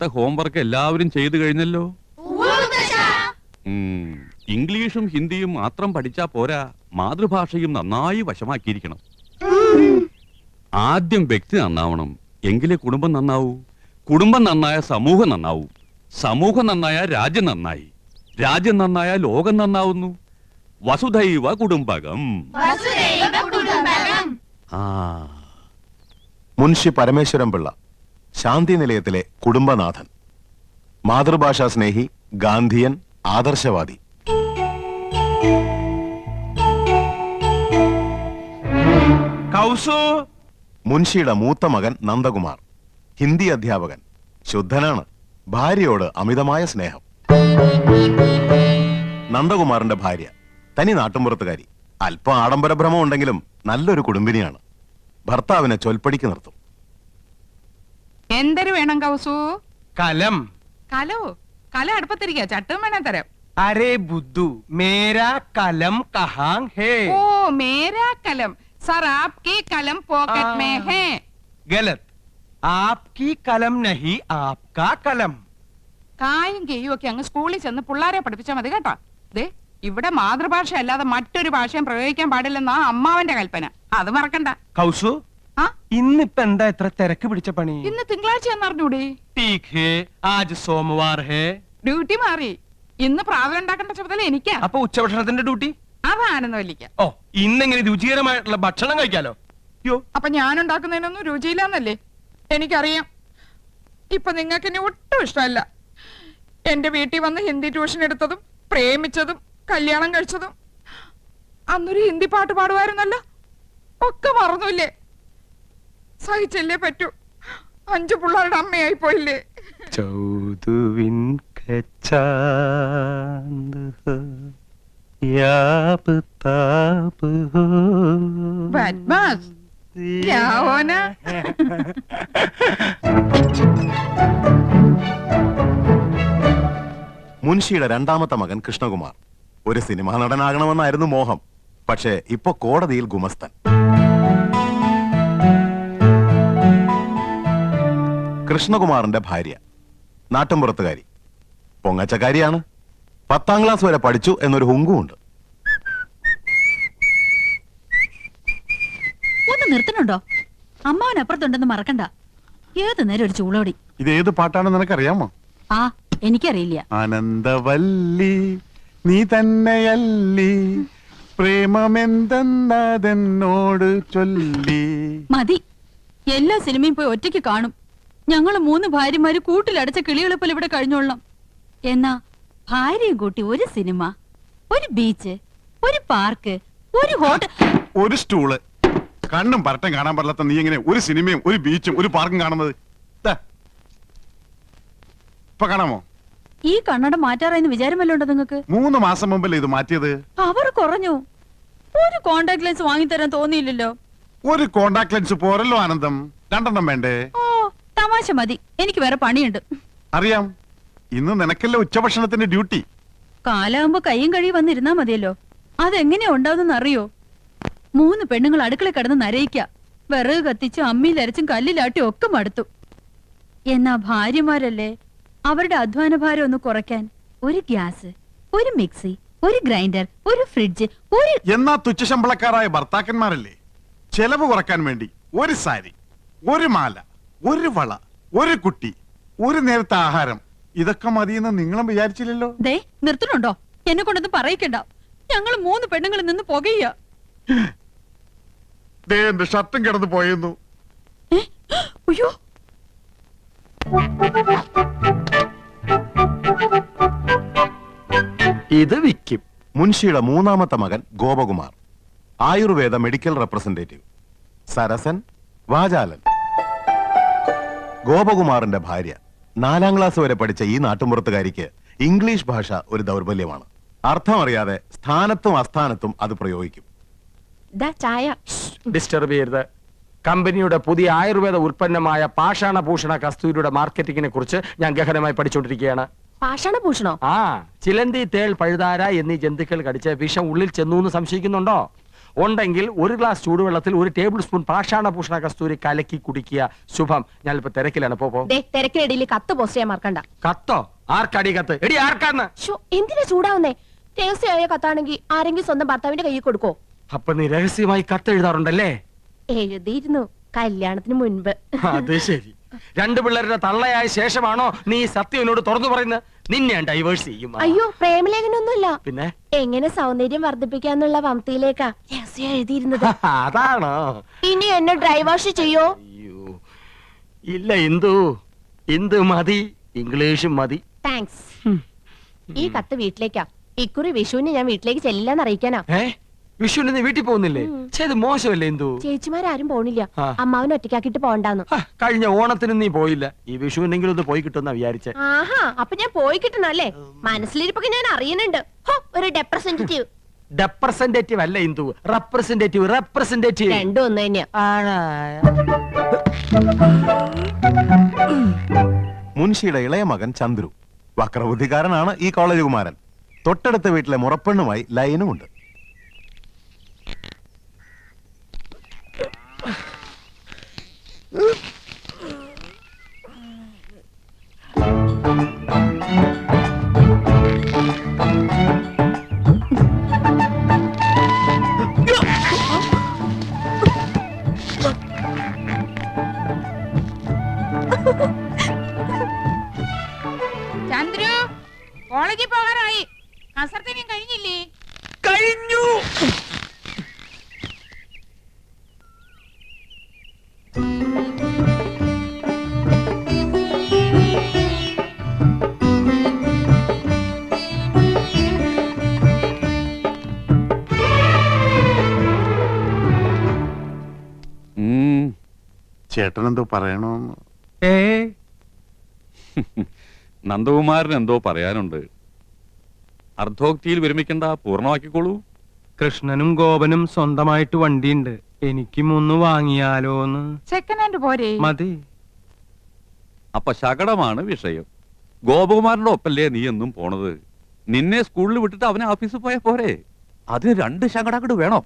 ഇന്നത്തെ ഹോംവർക്ക് എല്ലാവരും ചെയ്തു കഴിഞ്ഞല്ലോ. ഇംഗ്ലീഷും ഹിന്ദിയും മാത്രം പഠിച്ചാ പോരാ, മാതൃഭാഷയും നന്നായി വശമാക്കിയിരിക്കണം. ആദ്യം വ്യക്തി നന്നാവണം, എങ്കിലേ കുടുംബം നന്നാവൂ. കുടുംബം നന്നായ സമൂഹം നന്നാവൂ. സമൂഹം നന്നായ രാജ്യം നന്നായി. രാജ്യം നന്നായ ലോകം നന്നാവുന്നു. വസുധൈവ കുടുംബകം. മുൻഷി പരമേശ്വരൻ പിള്ള, ശാന്തി നിലയത്തിലെ കുടുംബനാഥൻ, മാതൃഭാഷാ സ്നേഹി, ഗാന്ധിയൻ, ആദർശവാദി. മുൻഷിയുടെ മൂത്ത മകൻ നന്ദകുമാർ, ഹിന്ദി അധ്യാപകൻ, ശുദ്ധനാണ്, ഭാര്യയോട് അമിതമായ സ്നേഹം. നന്ദകുമാറിന്റെ ഭാര്യ തനി നാട്ടുമ്പുറത്തുകാരി, അല്പം ആഡംബര ഭ്രമം ഉണ്ടെങ്കിലും നല്ലൊരു കുടുംബിനിയാണ്. ഭർത്താവിനെ ചൊൽപ്പടിക്ക് നിർത്തും. എന്തൊരു വേണം കൗസു? കലം. കലോ? കല അടുപ്പത്തിരിക്കുക, ചട്ടും വേണം തരാം. अरे बुद्धू, मेरा कलम कहाँ है? ओ मेरा कलम सर, आपकी कलम पॉकेट में है. गलत, आपकी कलम नहीं, आपका कलम. കായും കെയ്യും ഒക്കെ അങ്ങ് സ്കൂളിൽ ചെന്ന് പിള്ളാരെ പഠിപ്പിച്ചാൽ മതി കേട്ടോ. ദേ, ഇവിടെ മാതൃഭാഷ അല്ലാതെ മറ്റൊരു ഭാഷയും പ്രയോഗിക്കാൻ പാടില്ലെന്നാ അമ്മാവന്റെ കൽപ്പന. അത് മറക്കണ്ട. കൗസു, ഇന്നിപ്പോ എന്താ ഇത്ര തിരക്ക് പിടിച്ച പണി? ഇന്ന് തിങ്കളാഴ്ച എന്നറിഞ്ഞൂടെ? ठीक है, आज सोमवार है. ഡ്യൂട്ടി മാറി. ഇന്ന് പ്രാതൽ ഉണ്ടാക്കേണ്ട ചുമതല എനിക്കാ. അപ്പൊ ഉച്ചഭക്ഷണത്തിന്റെ ഡ്യൂട്ടി? അതാണെന്നല്ലിക്ക. ഓ, ഇന്നെങ്ങനെ രുചികരമായിട്ടുള്ള ഭക്ഷണം കഴിക്കാലോ. അപ്പൊ ഞാൻ ഉണ്ടാക്കുന്നതിനൊന്നും രുചിയില്ലെന്നല്ലേ എനിക്കറിയാം. ഇപ്പൊ നിങ്ങൾക്ക് എന്നെ ഒട്ടും ഇഷ്ടമല്ല. എന്റെ വീട്ടിൽ വന്ന് ഹിന്ദി ട്യൂഷൻ എടുത്തതും പ്രേമിച്ചതും കല്യാണം കഴിച്ചതും അന്നൊരു ഹിന്ദി പാട്ട് പാടുമായിരുന്നല്ലോ, ഒക്കെ മറന്നില്ലേ? സഹിച്ചല്ലേ പറ്റൂ. 5 പിള്ളേരുടെ അമ്മയായി പോയില്ലേ? ചൗദുവിൻ കച്ചാന്ത് ഹോ യാബ് താബ് ഹോ ബദ്മാസ് ക്യാ ഹോനാ? മുൻഷിയുടെ രണ്ടാമത്തെ മകൻ കൃഷ്ണകുമാർ, ഒരു സിനിമാ നടനാകണമെന്നായിരുന്നു മോഹം. പക്ഷേ ഇപ്പൊ കോടതിയിൽ ഗുമസ്തൻ. കൃഷ്ണകുമാറിന്റെ ഭാര്യ നാട്ടുംപുറത്തുകാരി, പൊങ്ങച്ചക്കാരിയാണ്. 10ാം ക്ലാസ് വരെ പഠിച്ചു എന്നൊരു ഹുങ്കുമുണ്ട്. ഒന്ന് നിർത്തണുണ്ടോ? അമ്മാവനപ്പുറത്തുണ്ടെന്ന് മറക്കണ്ട. ഏത് നേരം ഒരു ചൂളോടി. ഇത് ഏത് പാട്ടാണെന്ന് നിനക്കറിയാമോ? ആ, എനിക്കറിയില്ല. ആനന്ദവല്ലി നീ തന്നെയല്ലി, പ്രേമമെന്തെന്നതെന്നോട് ചൊല്ലി. മതി, എല്ലാ സിനിമയും പോയി ഒറ്റയ്ക്ക് കാണും. ഞങ്ങള് 3 ഭാര്യമാര് കൂട്ടിലടച്ച കിളികളെ പോലെ ഇവിടെ കഴിഞ്ഞോളാം. എന്നാ ഭാര്യയും കൂട്ടി ഒരു സിനിമ, ഒരു ബീച്ച്, ഒരു പാർക്ക്, ഒരു ഹോട്ടൽ, ഒരു സ്റ്റൂള്. കണ്ണും പരട്ടം കാണാൻ പാടില്ലാത്ത നീ എങ്ങനെ ഒരു സിനിമയും ഒരു ബീച്ചും ഒരു പാർക്കും കാണുന്നത്? ഇപ്പൊ കാണാമോ? ഈ കണ്ണട മാറ്റാറായെന്ന് വിചാരമല്ലോണ്ടോ നിങ്ങക്ക്? 3 മാസം മുമ്പല്ലേ ഇത് മാറ്റിയത്? അവർ കുറഞ്ഞു. ഒരു കോണ്ടാക്ട് ലെൻസ് വാങ്ങിത്തരാൻ തോന്നിയില്ലല്ലോ. ഒരു കോണ്ടാക്ട് ലെൻസ് പോരല്ലോ ആനന്ദം, 2 വേണ്ടേ? ഓ, തമാശ മതി, എനിക്ക് വേറെ പണിയുണ്ട്. അറിയാം, ഇന്ന് നിനക്കല്ലേ ഉച്ചഭക്ഷണത്തിന്റെ ഡ്യൂട്ടി. കാലാകുമ്പോ കയ്യും കഴിയും വന്നിരുന്നാ മതിയല്ലോ. അതെങ്ങനെയാ ഉണ്ടാവുന്നെന്ന് അറിയോ? 3 പെണ്ണുങ്ങൾ അടുക്കള കിടന്ന് നരയിക്ക, വിറക് കത്തിച്ചും അമ്മിയിലരച്ചും കല്ലിലാട്ടി ഒക്കെ മടുത്തു. എന്നാ ഭാര്യമാരല്ലേ, അവരുടെ അധ്വാന ഭാരം ഒന്ന് കുറയ്ക്കാൻ ഒരു ഗ്യാസ്, ഒരു മിക്സി, ഒരു ഗ്രൈൻഡർ, ഒരു ഫ്രിഡ്ജ്, ഒരു... എന്നാ തുച്ഛശമ്പളക്കാരായ ഭർത്താക്കന്മാരല്ലേ ചെലവ് കുറക്കാൻ വേണ്ടി ഒരു സാരി, ഒരു മാല, ഒരു വള, ഒരു കുട്ടി, ഒരു നേരത്തെ ആഹാരം, ഇതൊക്കെ മതിയെന്ന് നിങ്ങളും വിചാരിച്ചില്ലല്ലോ. ദേ, നിർത്തണുണ്ടോ? എന്നെ കൊണ്ടൊന്നും പറയിക്കണ്ട. ഞങ്ങൾ 3 പെണ്ണുങ്ങളിൽ നിന്ന് പുകയ്യ. എന്റെ ഷർട്ടും കിടന്നു പോയെന്നു. അയ്യോ, ഇത് വിക്കും. മുൻഷിയുടെ 3ാമത്തെ മകൻ ഗോപകുമാർ, ആയുർവേദ മെഡിക്കൽ റെപ്രസെന്റേറ്റീവ്, സരസൻ, വാചാലൻ. ഗോപകുമാറിന്റെ ഭാര്യ 4ാം ക്ലാസ് വരെ പഠിച്ച ഈ നാട്ടുമ്പുറത്തുകാരിക്ക് ഇംഗ്ലീഷ് ഭാഷ ഒരു ദൗർബല്യമാണ്. അർത്ഥമറിയാതെ സ്ഥാനത്തും അസ്ഥാനത്തും അത് പ്രയോഗിക്കും. ഡിസ്റ്റർബ് ചെയ്യരുത്. കമ്പനിയുടെ പുതിയ ആയുർവേദ ഉൽപ്പന്നമായ പാഷാണഭൂഷണ കസ്തൂരിയുടെ മാർക്കറ്റിംഗിനെ കുറിച്ച് ഞാൻ ഗഹനമായി പഠിച്ചുകൊണ്ടിരിക്കുകയാണ്. പാഷാണഭൂഷണോ? ചിലന്തി, തേൾ, പഴുതാര എന്നീ ജന്തുക്കൾ കടിച്ച് വിഷം ഉള്ളിൽ ചെന്നു എന്ന് സംശയിക്കുന്നുണ്ടോ? ഉണ്ടെങ്കിൽ ഒരു ഗ്ലാസ് ചൂടുവെള്ളത്തിൽ 1 ടേബിൾ സ്പൂൺ പാഷാണഭൂഷണ കസ്തൂരി കലക്കി കുടിക്കുക. ശുഭം. ഞാനിപ്പോ തിരക്കിലാണ്. പോ. തിരക്കിനിടയിൽ കത്ത് പോസ്റ്റ് ചെയ്യാൻ മറക്കണ്ട. കത്തോ? ആർക്കടി കത്ത്? എടി ആർക്കാന്ന്? എന്തിനാ ചൂടാവുന്നേ? രഹസ്യമായ കത്താണെങ്കിൽ ആരെങ്കിലും സ്വന്തം ഭർത്താവിന്റെ കയ്യിൽ കൊടുക്കോ? അപ്പൊ നീ രഹസ്യമായി കത്ത് എഴുതാറുണ്ടല്ലേ? എഴുതിയിരുന്നു കല്യാണത്തിന് മുൻപ്. അത് ശരി. 2 പിള്ളേരുടെ തള്ളയായ ശേഷമാണോ നീ സത്യം എന്നോട് തുറന്നു പറയുന്നത്? നിന്നെ ഞാൻ ഡൈവേഴ്സ് ചെയ്യും. അയ്യോ, പ്രേമലേഖനൊന്നുമില്ല. പിന്നെ എങ്ങനെ സൗന്ദര്യം വർദ്ധിപ്പിക്കാന്നുള്ള വംതിയിലേക്കാ രഹസ്യം എഴുതിയിരുന്നത്. അതാണോ? ഇനി എന്നെ ഡ്രൈവാഷ് ചെയ്യോ? അയ്യോ ഇല്ല, ഇന്ദു മതി, ഇംഗ്ലീഷും മതി. താങ്ക്സ്. ഈ കത്ത് വീട്ടിലേക്കാ. ഇക്കുറി വിഷുവിന് ഞാൻ വീട്ടിലേക്ക് ചെല്ലാന്ന് അറിയിക്കാനാ. വിഷുവിന് നീ വീട്ടിൽ പോകുന്നില്ലേ? ചെയ്ത് മോശമല്ലേ ഇന്ദു? ചേച്ചിമാരും പോണില്ല. ആ. അമ്മാവനെ ഒറ്റയ്ക്കാക്കിട്ട് പോണ്ടാന്ന്. കഴിഞ്ഞ ഓണത്തിന് നീ പോയില്ല. ഈ വിഷുവിനെങ്കിലും ഒന്ന് പോയി കിട്ടുന്ന വിചാരിച്ചേ. ആഹാ, അപ്പൊ ഞാൻ പോയി കിട്ടണല്ലേ? മനസ്സിലിരിപ്പൊക്കെ ഞാൻ അറിയുന്നുണ്ട്. ഒരു റെപ്രസെന്റേറ്റീവ്. റെപ്രസെന്റേറ്റീവ് അല്ല ഇന്ദു, റെപ്രസെന്റേറ്റീവ്. രണ്ടും ഒന്ന് തന്നെയാ. മുൻഷിയുടെ ഇളയ മകൻ ചന്ദ്രു വക്രബുദ്ധിക്കാരനാണ്. ഈ കോളേജ് കുമാരൻ. തൊട്ടടുത്ത വീട്ടിലെ മുറപ്പെണ്ണുമായി ലൈനുമുണ്ട്. ചന്ദ്രു, കോളേജിൽ പോകാനായി. കസർത്തിനും കഴിഞ്ഞില്ലേ? കഴിഞ്ഞു. ചേട്ടനെന്തോ പറയണോന്ന്. നന്ദകുമാരൻ എന്തോ പറയാനുണ്ട്. അർദ്ധോക്തിയിൽ വിരമിക്കണ്ട, പൂർണ്ണമാക്കിക്കോളൂ. കൃഷ്ണനും ഗോപനും സ്വന്തമായിട്ട് വണ്ടിയുണ്ട്. എനിക്കും ഒന്ന് വാങ്ങിയാലോന്ന്. സെക്കൻഡ് ഹാൻഡ് പോരെ? മതി. അപ്പൊ ശകടമാണ് വിഷയം. ഗോപകുമാരന്റെ ഒപ്പല്ലേ നീ എന്നും പോണത്? നിന്നെ സ്കൂളിൽ വിട്ടിട്ട് അവനെ ഓഫീസിൽ പോയാ പോരെ? അതിന് 2 ശകടങ്ങട് വേണോ?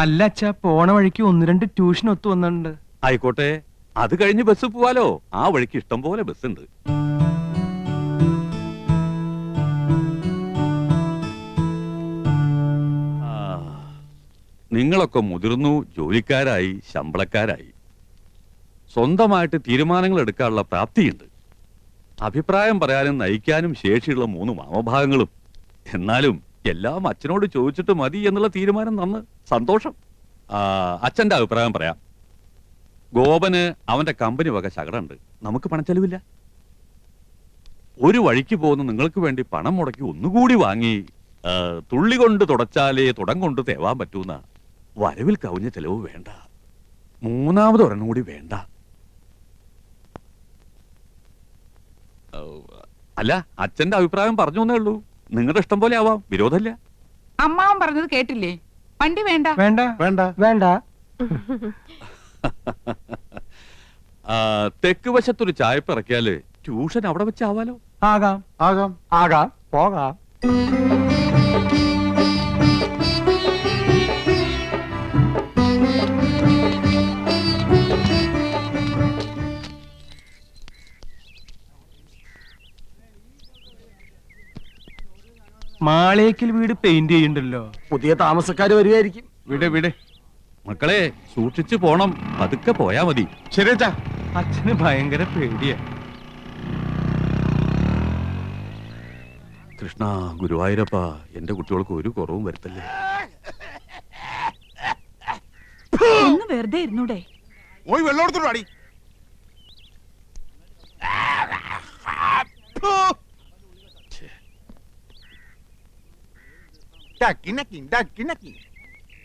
അല്ല അച്ഛാ, പോണ വഴിക്ക് 1-2 ട്യൂഷൻ ഒത്തു വന്നിട്ടുണ്ട്. ആയിക്കോട്ടെ, അത് കഴിഞ്ഞ് ബസ് പോവാലോ. ആ വഴിക്ക് ഇഷ്ടം പോലെ ബസ് ഉണ്ട്. നിങ്ങളൊക്കെ മുതിർന്നു, ജോലിക്കാരായി, ശമ്പളക്കാരായി. സ്വന്തമായിട്ട് തീരുമാനങ്ങൾ എടുക്കാനുള്ള പ്രാപ്തിയുണ്ട്. അഭിപ്രായം പറയാനും നയിക്കാനും ശേഷിയുള്ള 3 മാമഭാഗങ്ങളും. എന്നാലും എല്ലാം അച്ഛനോട് ചോദിച്ചിട്ട് മതി എന്നുള്ള തീരുമാനം നന്ന് സന്തോഷം. അച്ഛന്റെ അഭിപ്രായം പറയാം. ഗോപന് അവന്റെ കമ്പനി വക ശകടമുണ്ട്. നമുക്ക് പണച്ചെലവില്ല. ഒരു വഴിക്ക് പോകുന്ന നിങ്ങൾക്ക് വേണ്ടി പണം മുടക്കി ഒന്നുകൂടി വാങ്ങി തുള്ളി കൊണ്ട് തുടച്ചാലേ തുടം കൊണ്ട് തേവാൻ പറ്റൂന്ന വരവിൽ കവിഞ്ഞ ചെലവ് വേണ്ട. 3ാമത് ഒരെണ്ണം കൂടി വേണ്ട. അല്ല, അച്ഛന്റെ അഭിപ്രായം പറഞ്ഞു എന്നേ ഉള്ളൂ. നിങ്ങളുടെ ഇഷ്ടം പോലെ ആവാം, വിരോധമില്ല. അമ്മാവൻ പറഞ്ഞത് കേട്ടില്ലേ? വണ്ടി വേണ്ട. വേണ്ട വേണ്ട വേണ്ട. തെക്ക് വശത്തൊരു ചായപ്പ് ഇറക്കിയാല് ട്യൂഷൻ അവിടെ വെച്ചാവാലോ. ആകാം ആകാം. ആകാം, പോകാം. മാളേക്കിൽ വീട് പെയിന്റ് ചെയ്യണ്ടല്ലോ. പുതിയ താമസക്കാര് വരുമായിരിക്കും. വിട്. മക്കളെ സൂക്ഷിച്ചു പോണം, പതുക്കെ പോയാ മതി. ശരിയച്ചാ. അച്ഛന് ഭയങ്കര പേടിയാ. കൃഷ്ണ ഗുരുവായൂരപ്പ, എന്റെ കുട്ടികൾക്ക് ഒരു കുറവും വരുത്തല്ലേ. ഒന്ന് വെറുതെ ഇരുന്നൂടെ? പോയി വെള്ളം എടുത്തോളൂ അടി.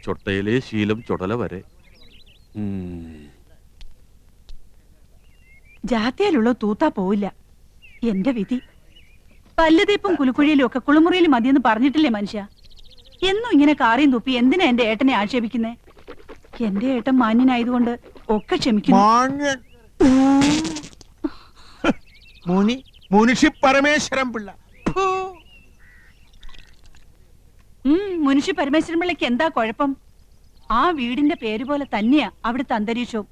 ചൊട്ടയിലെ ശീലം ചുടല വരെ. ജാത്തിയിലുള്ള തൂത്താ പോവില്ല. എന്റെ വിധി. പല്ലുതീപ്പും കുലുക്കുഴിയിലും ഒക്കെ കുളിമുറിയിലും മതിയെന്ന് പറഞ്ഞിട്ടില്ലേ മനുഷ്യ? എന്നും ഇങ്ങനെ കാറിയും തുപ്പി എന്തിനാ എന്റെ ഏട്ടനെ ആക്ഷേപിക്കുന്നേ? എന്റെ ഏട്ടൻ മാന്യനായതുകൊണ്ട് ഒക്കെ ക്ഷമിക്കുന്നു. മുനിഷി പരമേശ്വരൻ പിള്ള. മുനുഷ്യ പരമേശ്വരൻ പിള്ളയ്ക്ക് എന്താ കുഴപ്പം? ആ വീടിന്റെ പേര് പോലെ തന്നെയാ അവിടുത്തെ അന്തരീക്ഷവും.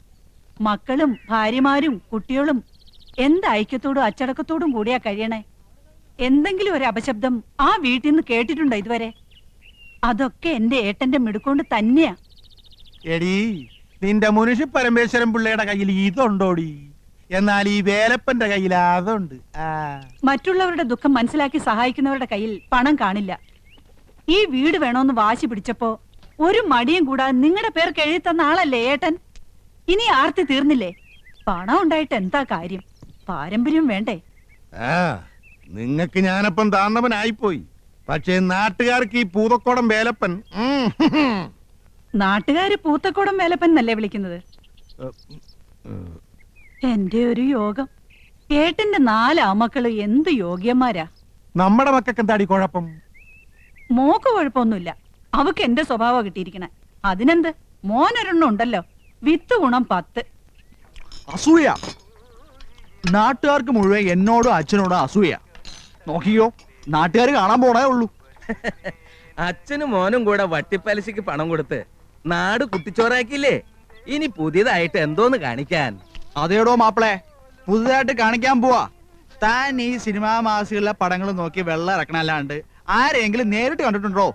മക്കളും ഭാര്യമാരും കുട്ടികളും എന്ത് ഐക്യത്തോടും അച്ചടക്കത്തോടും കൂടിയാ കഴിയണേ. എന്തെങ്കിലും ഒരു അപശബ്ദം ആ വീട്ടിൽ നിന്ന് കേട്ടിട്ടുണ്ടോ ഇതുവരെ? അതൊക്കെ എന്റെ ഏട്ടന്റെ മിടുക്കൊണ്ട് തന്നെയാ. എടീ, നിന്റെ മുനുഷ്യ പരമേശ്വരൻ പിള്ളയുടെ കയ്യിൽ ഇതുണ്ടോടി? എന്നാൽ ഈ വേലപ്പന്റെ കയ്യിൽ അതുണ്ട്. മറ്റുള്ളവരുടെ ദുഃഖം മനസ്സിലാക്കി സഹായിക്കുന്നവരുടെ കയ്യിൽ പണം കാണില്ല. ഈ വീട് വേണോന്ന് വാശി പിടിച്ചപ്പോ ഒരു മടിയും കൂടാതെ നിങ്ങളുടെ പേർക്ക് എഴുതി തന്ന ആളല്ലേ ഏട്ടൻ. ഇനി ആർത്തി തീർന്നില്ലേ? പണം ഉണ്ടായിട്ട് എന്താ കാര്യം? പാരമ്പര്യം വേണ്ടേ? നിങ്ങക്ക് ഞാനപ്പം താന്നവനായിപ്പോയി. പക്ഷേ നാട്ടുകാർക്ക് ഈ പൂതക്കോടം വേലപ്പൻ. നാട്ടുകാര് പൂത്തക്കോടം വേലപ്പൻ എന്നല്ലേ വിളിക്കുന്നത്? എന്റെ ഒരു യോഗം. ഏട്ടന്റെ 4 ആമക്കള് എന്ത് യോഗ്യന്മാരാ. നമ്മുടെ മക്കൾക്ക് എന്താടി കുഴപ്പം? മോക്ക് കുഴപ്പമൊന്നുമില്ല. അവക്ക് എന്റെ സ്വഭാവം കിട്ടിയിരിക്കണേ. അതിനെന്ത്? മോനൊരെണ്ണം ഉണ്ടല്ലോ. വിത്ത് ഗുണം 10. അസൂയ. നാട്ടുകാർക്ക് മുഴുവൻ എന്നോടും അച്ഛനോടും അസൂയ. നോക്കിയോ, നാട്ടുകാർ കാണാൻ പോണേ ഉള്ളൂ. അച്ഛനും മോനും കൂടെ വട്ടിപ്പലിശക്ക് പണം കൊടുത്ത് നാട് കുട്ടിച്ചോറാക്കിയില്ലേ? ഇനി പുതിയതായിട്ട് എന്തോന്ന് കാണിക്കാൻ? അതേടോ മാപ്പിളെ, പുതുതായിട്ട് കാണിക്കാൻ പോവാ. താൻ ഈ സിനിമാ മാസികളിലെ പടങ്ങൾ നോക്കി വെള്ളം ഇറക്കണല്ലാണ്ട് ആരെങ്കിലും നേരിട്ട് കണ്ടിട്ടുണ്ടോ?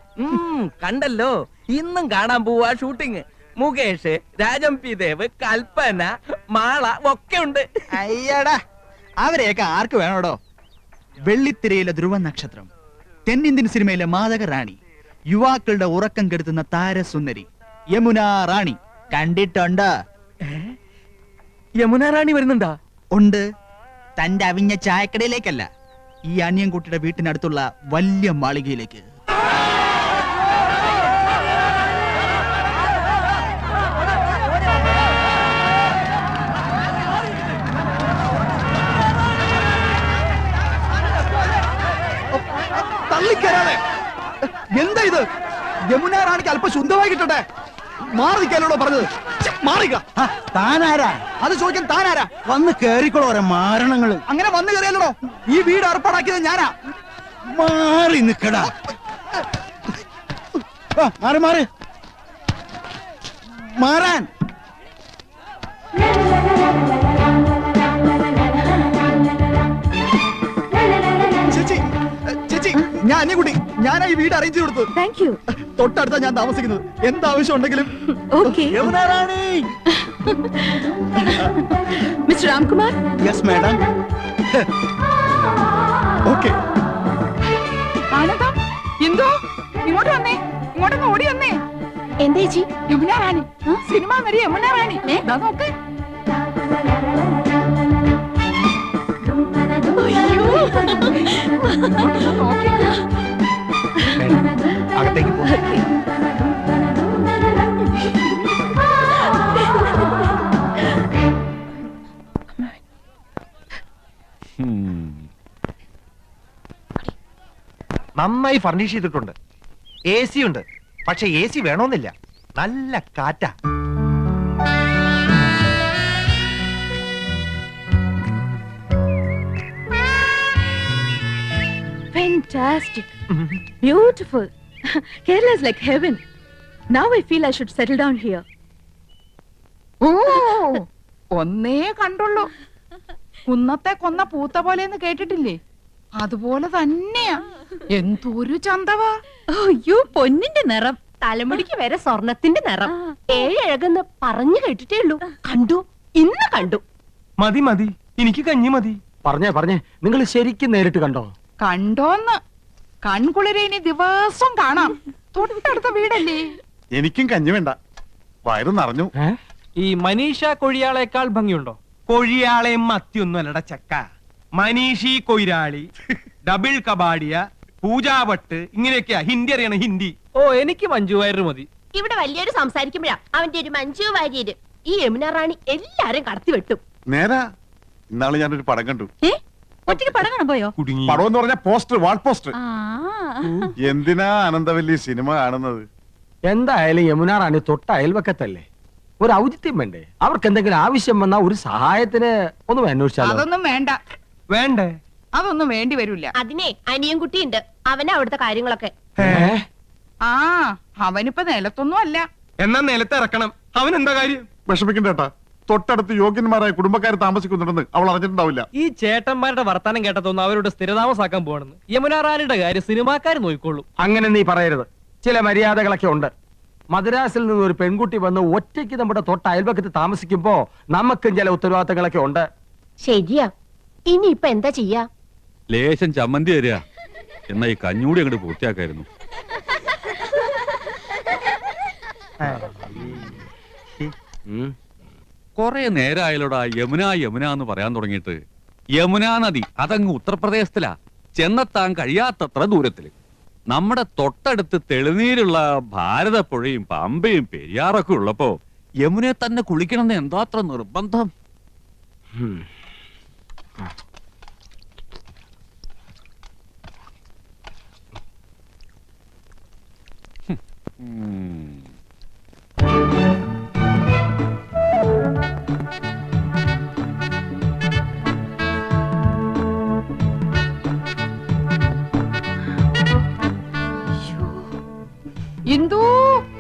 കണ്ടല്ലോ, ഇന്നും കാണാൻ പോവാ ഷൂട്ടിങ്. മുകേഷ്, രാജം പി ദേവ്, കൽപ്പന, മാള ഒക്കെ ഉണ്ട്. അയ്യടാ, അവരെയൊക്കെ ആർക്ക് വേണോടോ? വെള്ളിത്തിരയിലെ ധ്രുവ നക്ഷത്രം, തെന്നിന്ത്യൻ സിനിമയിലെ മാതക റാണി, യുവാക്കളുടെ ഉറക്കം കെടുത്തുന്ന താരസുന്ദരി യമുന റാണി കണ്ടിട്ടുണ്ട്? യമുന റാണി വരുന്നുണ്ടാ? ഉണ്ട്. തന്റെ അവിഞ്ഞ ചായക്കടയിലേക്കല്ല, ഈ അനിയൻകുട്ടിയുടെ വീട്ടിനടുത്തുള്ള വലിയ മാളികയിലേക്ക്. തള്ളിക്കരാതെ. എന്താ ഇത്? യമുന റാണിക്ക് അല്പം ശുദ്ധമായി കിട്ടട്ടെ. മാറി നിൽക്കാനോടോ പറഞ്ഞത്? മാറിക്ക. താനാരാ? അത് ചോദിക്കാൻ താനാരാ? വന്ന് കേറിക്കോളോ മാരണങ്ങള്. അങ്ങനെ വന്നു കയറിയല്ലോ. ഈ വീട് ഏർപ്പാടാക്കിയത് ഞാനാ. മാറി നിക്കടാ. മാറി മാറി മാറാൻ. ചേച്ചി, ചേച്ചി, ഞാൻ അനിയൻകുട്ടി. ഞാനാ ഈ വീട് അറേഞ്ച് കൊടുത്തു. Thank you. തൊട്ടടുത്താ ഞാൻ താമസിക്കുന്നത്. എന്താവശ്യം ഉണ്ടെങ്കിലും. Yamuna Rani. Mister Ramkumar. Yes madam. Okay. ആനന്ദം, എന്തോ ഇങ്ങോട്ട് വന്നേ, ഇങ്ങോട്ടൊന്ന് ഓടി വന്നേ. എന്താ ചേച്ചി? യമുന റാണി, സിനിമ നടി യമുന റാണി. ദാ നോക്ക്. ഇങ്ങോട്ടൊന്ന് നോക്ക്. അകത്തേക്ക് പോ. നന്നായി ഫർണിഷ് ചെയ്തിട്ടുണ്ട്. AC ഉണ്ട്. പക്ഷെ AC വേണമെന്നില്ല. നല്ല കാറ്റാ. Fantastic. Beautiful. Kerala is like heaven. Now I feel I should settle down here. ഓ, ഒന്നേ കണ്ടുള്ളൂ. കുന്നത്തെ കൊന്ന പൂത്ത പോലെന്ന് കേട്ടിട്ടില്ലേ? അതുപോലെ തന്നെയാ. എന്തൊരു ചന്തവാ. അയ്യോ, പൊന്നിന്റെ നിറം. തലമുടിക്ക് വരെ സ്വർണത്തിന്റെ നിറം. 7 അഴകെന്ന് പറഞ്ഞു കേട്ടിട്ടേ ഉള്ളൂ. കണ്ടു, ഇന്ന് കണ്ടു. മതി മതി, എനിക്ക് കഞ്ഞി മതി. പറഞ്ഞേ, നിങ്ങൾ ശരിക്കും നേരിട്ട് കണ്ടോ? കണ്ടോന്ന്? കൺകുളിരെ ഇനി ദിവസം കാണാം. തൊട്ടടുത്ത വീടല്ലേ. എനിക്കും കഞ്ഞി വേണ്ട, വയറ് നിറഞ്ഞു. ഈ മനീഷ കൊഴിയാളേക്കാൾ ഭംഗിയുണ്ടോ? കൊഴിയാളെയും മത്തിയൊന്നും അല്ലട ചക്ക. മനീഷി കൊയിരാളി, ഡബിൾ കബാഡിയ, പൂജാവട്ട്, ഇങ്ങനെയൊക്കെയാ ഹിന്ദി അറിയണ ഹിന്ദി. ഓ, എനിക്ക് മഞ്ജു വാര്യർ മതി. ഇവിടെ വലിയൊരു സംസാരിക്കുമ്പോഴാ അവന്റെ ഒരു മഞ്ജു വാര്യര്. ഈ യമുന റാണി എല്ലാരും കടത്തി വെട്ടും. നേരാ. ഇന്നാള് ഞാനൊരു പടം കണ്ടു. ഒറ്റയ്ക്ക് പടം കാണാൻ പോയോ? പടം എന്ന് പറഞ്ഞ പോസ്റ്റർ, വാൾ പോസ്റ്റർ. ആ, എന്തിനാ ആനന്ദവല്ലി സിനിമ കാണുന്നത്? എന്തായാലും യമുന റാണി തൊട്ട അയൽവക്കത്തല്ലേ, ഒരു ഔചിത്യം വേണ്ടേ? അവർക്ക് എന്തെങ്കിലും ആവശ്യം വന്നാ ഒരു സഹായത്തിന് ഒന്നും അന്വേഷിച്ചാലോ? അതൊന്നും വേണ്ട. വേണ്ടേ? അതൊന്നും വേണ്ടി വരൂല. അതിനെ അനിയൻകുട്ടിയുണ്ട്. അവനാ അവിടുത്തെ കാര്യങ്ങളൊക്കെ. ആ, അവനിപ്പോ നിലത്തൊന്നും അല്ല, എന്നാ നിലത്ത് ഇറക്കണം. അവൻ എന്താ കാര്യം? വിഷമിക്കണ്ട ഏട്ടാ, തൊട്ടടുത്ത് യോഗ്യന്മാരായ കുടുംബക്കാർ താമസിക്കുന്നുണ്ടെന്ന് അവൾ അറിഞ്ഞിട്ടുണ്ടാവില്ല. ഈ ചേട്ടന്മാരുടെ വർത്താനം കേട്ടതൊന്നും അവരോട് സ്ഥിരതാമസാക്കാൻ പോകണമെന്ന്. യമുന റാണിയുടെ കാര്യം സിനിമാക്കാർ നോക്കിക്കൊള്ളൂ. അങ്ങനെ നീ പറയരുത്. ചില മര്യാദകളൊക്കെ ഉണ്ട്. മദ്രാസിൽ നിന്ന് ഒരു പെൺകുട്ടി വന്ന് ഒറ്റയ്ക്ക് നമ്മുടെ തൊട്ട അയൽപക്കത്ത് താമസിക്കുമ്പോ നമുക്കും ചില ഉത്തരവാദിത്തങ്ങളൊക്കെ ഉണ്ട്. ശരിയാ. ഇനി ഇപ്പൊ എന്താ ചെയ്യാ? ലേശം ചമ്മന്തി തരിക. എന്നാ ഈ കഞ്ഞൂടി അങ്ങോട്ട് പൂർത്തിയാക്കായിരുന്നു. കൊറേ നേരമായാലോടാ യമുന യമുന എന്ന് പറയാൻ തുടങ്ങിയിട്ട്. യമുനാ നദി അതങ്ങ് ഉത്തർപ്രദേശത്തിലാ, ചെന്നെത്താൻ കഴിയാത്തത്ര ദൂരത്തില്. നമ്മുടെ തൊട്ടടുത്ത് തെളിനീരുള്ള ഭാരതപ്പുഴയും പമ്പയും പെരിയാറൊക്കെ ഉള്ളപ്പോ യമുനെ തന്നെ കുളിക്കണമെന്ന് എന്താ അത്ര നിർബന്ധം? ഇന്ദു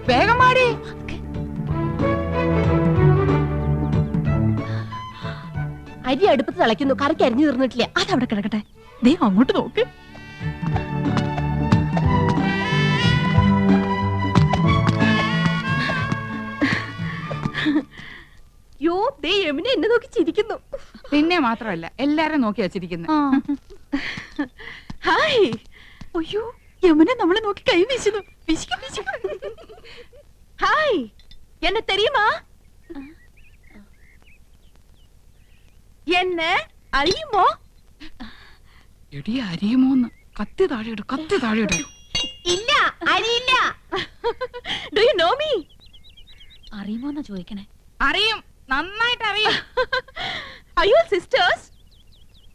വേഗം മാടി. അരി അടുപ്പത്ത് തിളയ്ക്കുന്നു, കറിക്ക് അരിഞ്ഞു തീർന്നിട്ടില്ല. അതവിടെ കിടക്കട്ടെ. ദേ അങ്ങോട്ട് നോക്ക്. യോ, ദേ യമുന എന്നെ നോക്കി ചിരിക്കുന്നു. നിന്നെ മാത്രമല്ല എല്ലാരും നോക്കി വച്ചിരിക്കുന്നു. ഹായ്. അയ്യോ, യമുന നമ്മളെ നോക്കി കൈ വീശുന്നു. ഹായ്, എന്നെ തെരിയുമാ? എന്നെ അറിയുമോ? എടി അരിയുമോന്ന്. കത്തി താഴെയിട്, കത്തി താഴെയിട്. ഇല്ല, അരിയില്ല. Do you know me? അറിയുമോന്നാ ചോദിക്കണേ. അറിയും, നന്നായിട്ട് അറിയും. Are you sisters?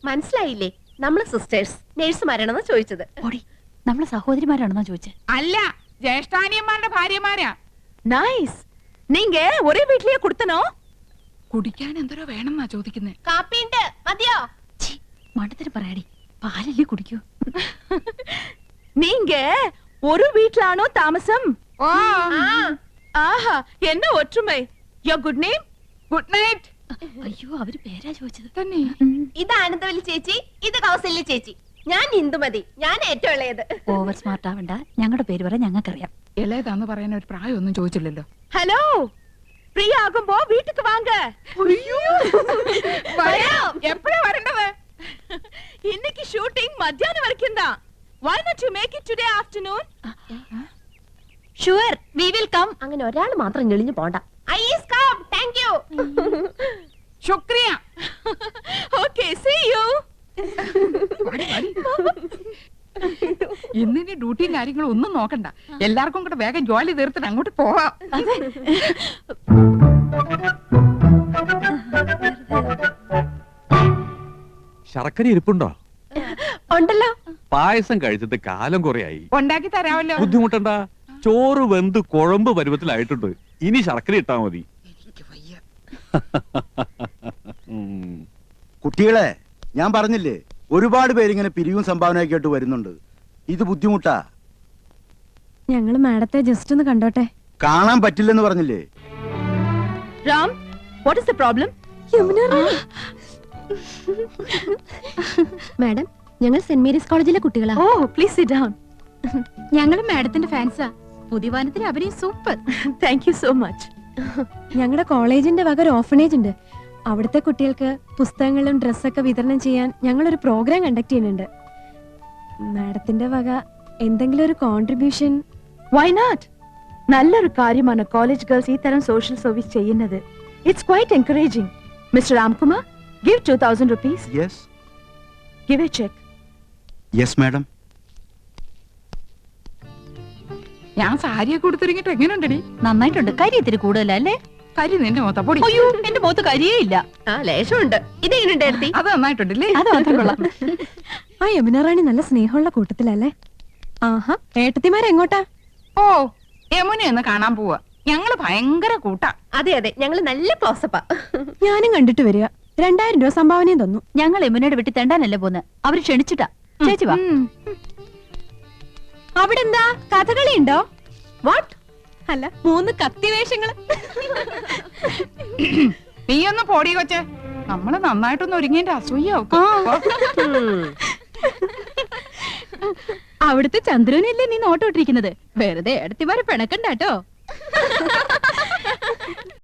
മനസ്സിലായില്ലേ? നമ്മള് സിസ്റ്റേഴ്സ് നേഴ്സുമാരാണെന്ന് ചോദിച്ചത്. ഓടി, നമ്മളെ സഹോദരിമാരാണെന്നാ ചോദിച്ചേ. അല്ല, ജ്യേഷ്ഠാനിയന്മാരുടെ ഭാര്യമാരാ. നൈസ്. നീങ്ക ഒരേ വീട്ടിലേ കൊടുത്തനോ? കുടിക്കാൻ എന്തോരോ വേണമെന്നാ ചോദിക്കുന്നേ. കാപ്പിണ്ട്, മതിയോ? മണ്ടത്തിന് പറയാടി, പാലല്ലേ കുടിക്കൂ. നീങ്ക ഒരു വീട്ടിലാണോ താമസം? ഓ, ആഹാ, എന്നെ ഒற்றுമൈ. Your good name? Good night. അയ്യോ, അവര് പേരാ ചോദിച്ചത്. തന്നെ ഇത് ആനന്ദവല്ലി ചേച്ചി, ഇത് കൗസല്യ ചേച്ചി. ഞാൻ ഇന്ദുമതി, ഞാൻ ഏറ്റവും ഇളയത്. ഓവർ സ്മാർട്ട് ആവണ്ട, ഞങ്ങളുടെ പേര് പറയാൻ ഞങ്ങൾക്കറിയാം. ഇളയതാന്ന് പറയാൻ ഒരു പ്രായമൊന്നും ചോദിച്ചില്ലല്ലോ. ഹലോ, ഫ്രീ ആകുമ്പോ വീട്ടിക്ക് വാങ്ക. എപ്പോഴാ വരേണ്ടത്? ഇന്നേക്ക് ഷൂട്ടിംഗ് മധ്യാഹ്നം വരയ്ക്കും. Why not you make it today afternoon? Sure, we will come. അങ്ങനെ ഒരാൾ മാത്രം ഞെളിഞ്ഞു പോണ്ട. I is come, thank you. ശുക്രിയ. Okay, see you. ഇന്നിനി ഡ്യൂട്ടിയും കാര്യങ്ങളും ഒന്നും നോക്കണ്ട. എല്ലാവർക്കും കൂടെ വേഗം ജോലി തീർത്തിട്ട് അങ്ങോട്ട് പോവാം. ശർക്കര ഇരിപ്പുണ്ടോ? ഉണ്ടല്ലോ. പായസം കഴിച്ചിട്ട് കാലം കുറയായി. ഉണ്ടാക്കി തരാമല്ലോ. ബുദ്ധിമുട്ടണ്ട, ചോറ് വെന്ത് കുഴമ്പ് പരുവത്തിലായിട്ടുണ്ട്. ഇനി ശർക്കര ഇട്ടാ മതി. കുട്ടികളെ, ഞാൻ പറഞ്ഞില്ലേ, ഒരുപാട് പേരിങ്ങനെ പിരിവും സംഭാവനയൊക്കെ ആയിട്ട് വരുന്നുണ്ട്. ഇത് ബുദ്ധിമുട്ടാ. ഞങ്ങള് മാഡത്തെ ജസ്റ്റ് ഒന്ന് കണ്ടോട്ടെ. കാണാൻ പറ്റില്ലെന്ന് പറഞ്ഞില്ലേ? Ram, what is the problem? Madam, ഞങ്ങൾ സെന്റ് മേരീസ് കോളേജിലെ കുട്ടികളാ. ഓ, പ്ലീസ് സിറ്റ് ഡൗൺ. ഞങ്ങള് മാഡത്തിന്റെ ഫാൻസാ. പുതിയ വാനത്തിന് അഭിനയം super. Thank you so much. ഞങ്ങളുടെ കോളേജിന്റെ വക ഒരു ഓർഫനേജ് ഉണ്ട്. അവിടുത്തെ കുട്ടികൾക്ക് പുസ്തകങ്ങളും ഡ്രസ്സൊക്കെ വിതരണം ചെയ്യാൻ ഞങ്ങളൊരു പ്രോഗ്രാം കണ്ടക്ട് ചെയ്യുന്നുണ്ട്. മാഡത്തിന്റെ വക എന്തെങ്കിലും ഒരു കോൺട്രിബ്യൂഷൻ? Why not? നല്ലൊരു കാര്യമാണ് കോളേജ് ഗേൾസ് ഈ തരം സോഷ്യൽ സർവീസ് ചെയ്യുന്നത്. It's quite encouraging. Mister Ramkumar, give 2000 rupees. Yes, Give a check. Yes madam. ഞാൻ സാരിയൊക്കെ കൊടുത്തിറങ്ങിട്ട് എങ്ങനെയുണ്ടടി? നന്നായിട്ടുണ്ട്. കരി ഇത്തിരി കൂടുതലല്ലേ? കരി നിന്റെ മൊത്ത പൊടി. അയ്യോ, എന്റെ മുഖത്ത് കരിയേ ഇല്ല. ആ, ലേശമുണ്ട്. ഇതെങ്ങനെയുണ്ട്? അത് നന്നായിട്ടുണ്ടല്ലേ? അത് മാത്രം കൊള്ളാം. ആ യമുന റാണി നല്ല സ്നേഹമുള്ള കൂട്ടത്തിലല്ലേ? ആഹാ, ഏട്ടത്തിമാരെങ്ങോട്ടാ? ഓ, യമുനയൊന്ന് കാണാൻ പോവാ. ഞങ്ങള് ഭയങ്കര കൂട്ടാ. അതെ അതെ, ഞങ്ങള് നല്ല ക്ലോസപ്പാ. ഞാനും കണ്ടിട്ട് വരിക. 2000 രൂപ സംഭാവനയും തന്നു. ഞങ്ങൾ യമുനയുടെ വീട്ടിൽ തെണ്ടാനല്ലേ പോന്ന്. അവര് ക്ഷണിച്ചിട്ടാ. ചേച്ചി വാ. അവിടെ എന്താ കഥകളി ഉണ്ടോ? വാട്ട്? അല്ല 3 കത്തിവേഷങ്ങള്. നീ ഒന്ന് പോടി കൊച്ചേ, നമ്മള് നന്നായിട്ടൊന്ന് ഒരുങ്ങിന്റെ അസൂയാവും. അവിടുത്തെ ചന്ദ്രനല്ലേ നീ നോട്ടോട്ടിരിക്കുന്നത്? വെറുതെ എടുത്തിമാരെ പിണക്കണ്ടാട്ടോ.